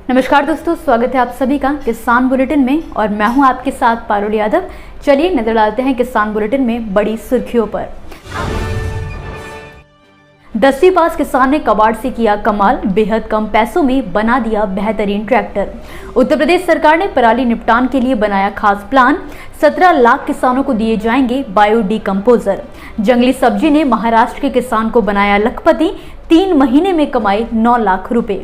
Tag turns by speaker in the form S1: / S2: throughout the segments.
S1: नमस्कार दोस्तों, स्वागत है आप सभी का किसान बुलेटिन में और मैं हूं आपके साथ पारुल यादव। चलिए नजर डालते हैं किसान बुलेटिन में बड़ी सुर्खियों पर। 10वीं पास किसान ने कबाड़ से किया कमाल, बेहद कम पैसों में बना दिया बेहतरीन ट्रैक्टर। उत्तर प्रदेश सरकार ने पराली निपटान के लिए बनाया खास प्लान। 17 लाख किसानों को दिए जाएंगे बायो डिकम्पोजर। जंगली सब्जी ने महाराष्ट्र के किसान को बनाया लखपति, 3 महीने में कमाए 9 लाख रुपए।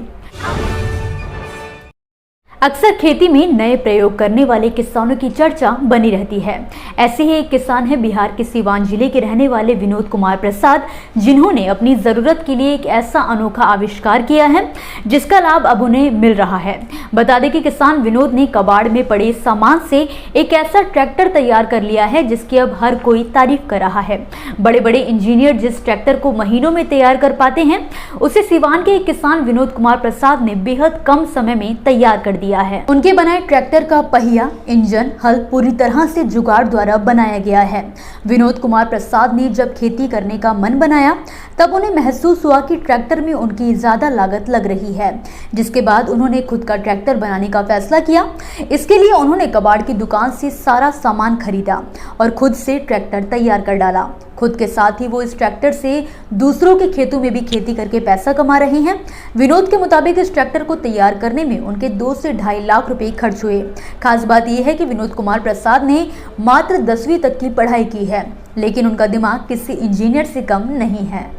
S1: अक्सर खेती में नए प्रयोग करने वाले किसानों की चर्चा बनी रहती है। ऐसे ही एक किसान है बिहार के सीवान जिले के रहने वाले विनोद कुमार प्रसाद, जिन्होंने अपनी जरूरत के लिए एक ऐसा अनोखा आविष्कार किया है जिसका लाभ अब उन्हें मिल रहा है। बता दें कि किसान विनोद ने कबाड़ में पड़े सामान से एक ऐसा ट्रैक्टर तैयार कर लिया है जिसकी अब हर कोई तारीफ कर रहा है। बड़े बड़े इंजीनियर जिस ट्रैक्टर को महीनों में तैयार कर पाते हैं, उसे सीवान के एक किसान विनोद कुमार प्रसाद ने बेहद कम समय में तैयार कर दिया है। उनके बनाए ट्रैक्टर का पहिया, इंजन, हल पूरी तरह से जुगाड़ द्वारा बनाया गया है। विनोद कुमार प्रसाद ने जब खेती करने का मन बनाया तब उन्हें महसूस हुआ कि ट्रैक्टर में उनकी ज्यादा लागत लग रही है, जिसके बाद उन्होंने खुद का ट्रैक्टर बनाने का फैसला किया। इसके लिए उन्होंने कबाड़ की दुकान से सारा सामान खरीदा और खुद से ट्रैक्टर तैयार कर डाला। खुद के साथ ही वो इस ट्रैक्टर से दूसरों के खेतों में भी खेती करके पैसा कमा रहे हैं। विनोद के मुताबिक इस ट्रैक्टर को तैयार करने में उनके 2 से 2.5 लाख रुपए खर्च हुए। खास बात यह है कि विनोद कुमार प्रसाद ने मात्र 10वीं तक की पढ़ाई की है, लेकिन उनका दिमाग किसी इंजीनियर से कम नहीं है।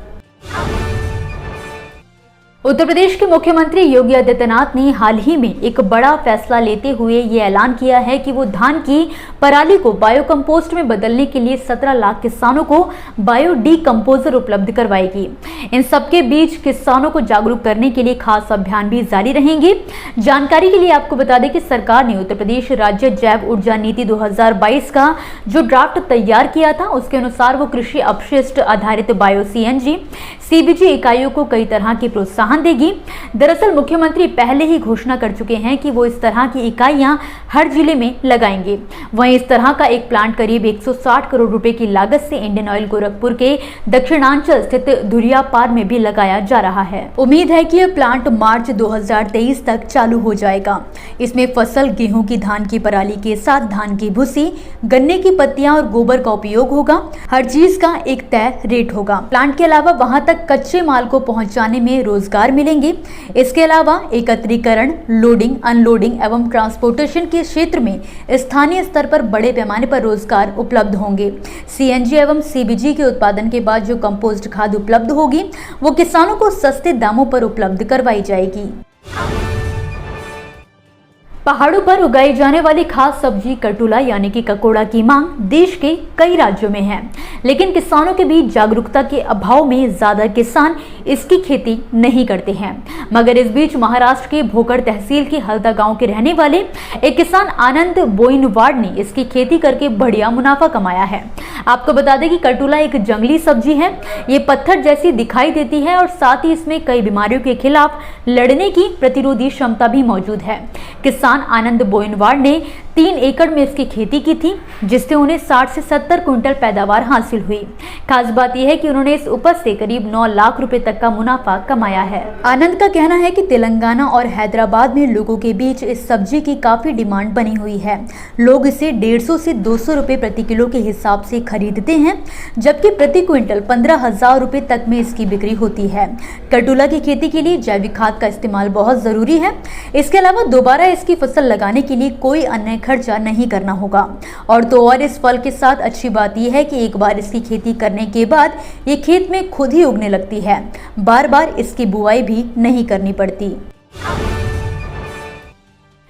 S1: उत्तर प्रदेश के मुख्यमंत्री योगी आदित्यनाथ ने हाल ही में एक बड़ा फैसला लेते हुए ये ऐलान किया है कि वो धान की पराली को बायो कंपोस्ट में बदलने के लिए 17 लाख किसानों को बायो डिकम्पोजर उपलब्ध करवाएगी। इन सबके बीच किसानों को जागरूक करने के लिए खास अभियान भी जारी रहेंगे। जानकारी के लिए आपको बता दें कि सरकार ने उत्तर प्रदेश राज्य जैव ऊर्जा नीति 2022 का जो ड्राफ्ट तैयार किया था, उसके अनुसार वो कृषि अपशिष्ट आधारित बायो सीएनजी, सीबीजी इकाइयों को कई तरह की प्रोत्साहन देगी। दरअसल मुख्यमंत्री पहले ही घोषणा कर चुके हैं कि वो इस तरह की इकाइयां हर जिले में लगाएंगे। वहीं इस तरह का एक प्लांट करीब 160 करोड़ रुपए की लागत से इंडियन ऑयल गोरखपुर के दक्षिणांचल स्थित धुरियापार में भी लगाया जा रहा है। उम्मीद है कि यह प्लांट मार्च 2023 तक चालू हो जाएगा। इसमें फसल गेहूं की धान की पराली के साथ धान की भूसी, गन्ने की पत्तियां और गोबर का उपयोग होगा। हर चीज का एक तय रेट होगा। प्लांट के अलावा वहां तक कच्चे माल को पहुंचाने में रोजगार मिलेंगे। इसके अलावा एकत्रीकरण, लोडिंग, अनलोडिंग एवं ट्रांसपोर्टेशन के क्षेत्र में स्थानीय स्तर पर बड़े पैमाने पर रोजगार उपलब्ध होंगे। सीएनजी एवं सीबीजी के उत्पादन के बाद जो कंपोस्ट खाद उपलब्ध होगी वो किसानों को सस्ते दामों पर उपलब्ध करवाई जाएगी। पहाड़ों पर उगाई जाने वाली खास सब्जी कटुला यानी कि ककोड़ा की मांग देश के कई राज्यों में है, लेकिन किसानों के बीच जागरूकता के अभाव में ज्यादा किसान इसकी खेती नहीं करते हैं। मगर इस बीच महाराष्ट्र के भोकर तहसील के हल्दा गांव के रहने वाले एक किसान आनंद बोइनवाड ने इसकी खेती करके बढ़िया मुनाफा कमाया है। आपको बता दें कि कटुला एक जंगली सब्जी है। ये पत्थर जैसी दिखाई देती है और साथ ही इसमें कई बीमारियों के खिलाफ लड़ने की प्रतिरोधी क्षमता भी मौजूद है। किसान आनंद बोइनवाड ने 3 एकड़ में इसकी खेती की थी, जिससे उन्हें 60 से 70 क्विंटल पैदावार हासिल हुई। खास बात यह है कि उन्होंने इस उपज से करीब 9 लाख रुपए तक का मुनाफा कमाया है। आनंद का कहना है कि तेलंगाना और हैदराबाद में लोगों के बीच इस सब्जी की काफी डिमांड बनी हुई है। लोग इसे 150 से 200 रुपए प्रति किलो के हिसाब से खरीदते हैं, जबकि प्रति क्विंटल 15,000 रुपए तक में इसकी बिक्री होती है। कटुला की खेती के लिए जैविक खाद का इस्तेमाल बहुत जरूरी है। इसके अलावा दोबारा इसकी फसल लगाने के लिए कोई अन्य खर्चा नहीं करना होगा। और इस फल के साथ अच्छी बात यह है कि एक बार इसकी खेती करने के बाद ये खेत में खुद ही उगने लगती है। बार बार इसकी बुआई भी नहीं करनी पड़ती।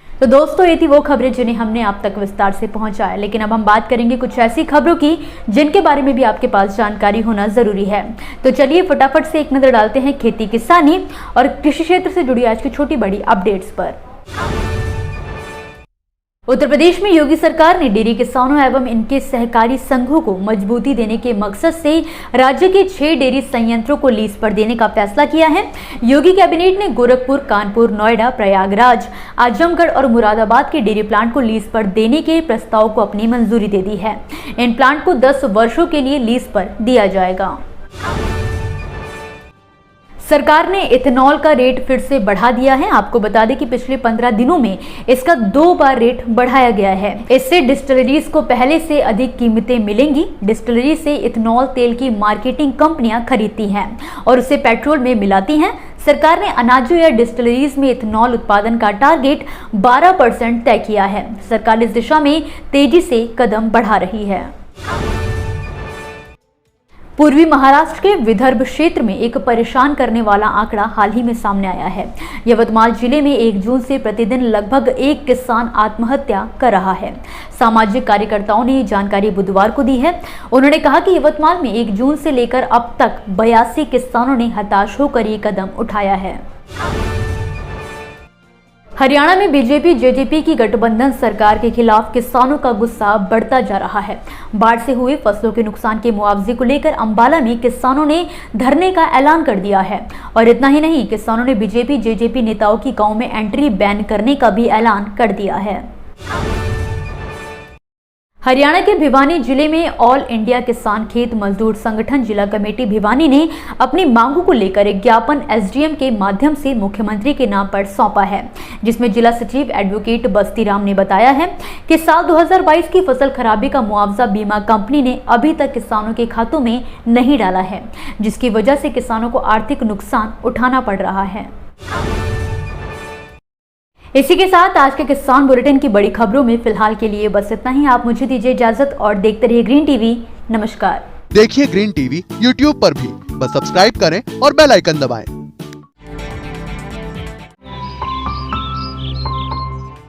S1: तो दोस्तों, ये थी वो खबरें जिन्हें हमने आप तक विस्तार से पहुंचाया, लेकिन अब हम बात करेंगे कुछ ऐसी खबरों की जिनके बारे में भी आपके पास जानकारी होना जरूरी है। तो चलिए फटाफट से एक नजर डालते हैं खेती किसानी और कृषि क्षेत्र से जुड़ी आज की छोटी बड़ी अपडेट्स पर। उत्तर प्रदेश में योगी सरकार ने डेयरी किसानों एवं इनके सहकारी संघों को मजबूती देने के मकसद से राज्य के 6 डेयरी संयंत्रों को लीज पर देने का फैसला किया है। योगी कैबिनेट ने गोरखपुर, कानपुर, नोएडा, प्रयागराज, आजमगढ़ और मुरादाबाद के डेयरी प्लांट को लीज पर देने के प्रस्ताव को अपनी मंजूरी दे दी है। इन प्लांट को 10 वर्षों के लिए लीज पर दिया जाएगा। सरकार ने इथेनॉल का रेट फिर से बढ़ा दिया है। आपको बता दें कि पिछले 15 दिनों में इसका 2 बार रेट बढ़ाया गया है। इससे डिस्टिलरीज को पहले से अधिक कीमतें मिलेंगी। डिस्टिलरी से इथेनॉल तेल की मार्केटिंग कंपनियां खरीदती हैं और उसे पेट्रोल में मिलाती हैं। सरकार ने अनाजों या डिस्टिलरीज में इथेनॉल उत्पादन का टारगेट 12% तय किया है। सरकार इस दिशा में तेजी से कदम बढ़ा रही है। पूर्वी महाराष्ट्र के विदर्भ क्षेत्र में एक परेशान करने वाला आंकड़ा हाल ही में सामने आया है। यवतमाल जिले में 1 जून से प्रतिदिन लगभग 1 किसान आत्महत्या कर रहा है। सामाजिक कार्यकर्ताओं ने ये जानकारी बुधवार को दी है। उन्होंने कहा कि यवतमाल में 1 जून से लेकर अब तक 82 किसानों ने हताश होकर ये कदम उठाया है। हरियाणा में बीजेपी जेजेपी की गठबंधन सरकार के खिलाफ किसानों का गुस्सा बढ़ता जा रहा है। बाढ़ से हुए फसलों के नुकसान के मुआवजे को लेकर अंबाला में किसानों ने धरने का ऐलान कर दिया है। और इतना ही नहीं, किसानों ने बीजेपी जेजेपी नेताओं की गांव में एंट्री बैन करने का भी ऐलान कर दिया है। हरियाणा के भिवानी जिले में ऑल इंडिया किसान खेत मजदूर संगठन जिला कमेटी भिवानी ने अपनी मांगों को लेकर एक ज्ञापन एसडीएम के माध्यम से मुख्यमंत्री के नाम पर सौंपा है, जिसमें जिला सचिव एडवोकेट बस्तीराम ने बताया है कि साल 2022 की फसल खराबी का मुआवजा बीमा कंपनी ने अभी तक किसानों के खातों में नहीं डाला है, जिसकी वजह से किसानों को आर्थिक नुकसान उठाना पड़ रहा है। इसी के साथ आज के किसान बुलेटिन की बड़ी खबरों में फिलहाल के लिए बस इतना ही। आप मुझे दीजिए इजाजत और देखते रहिए ग्रीन टीवी। नमस्कार।
S2: देखिए ग्रीन टीवी यूट्यूब पर भी, बस सब्सक्राइब करें और बेल आइकन दबाएं।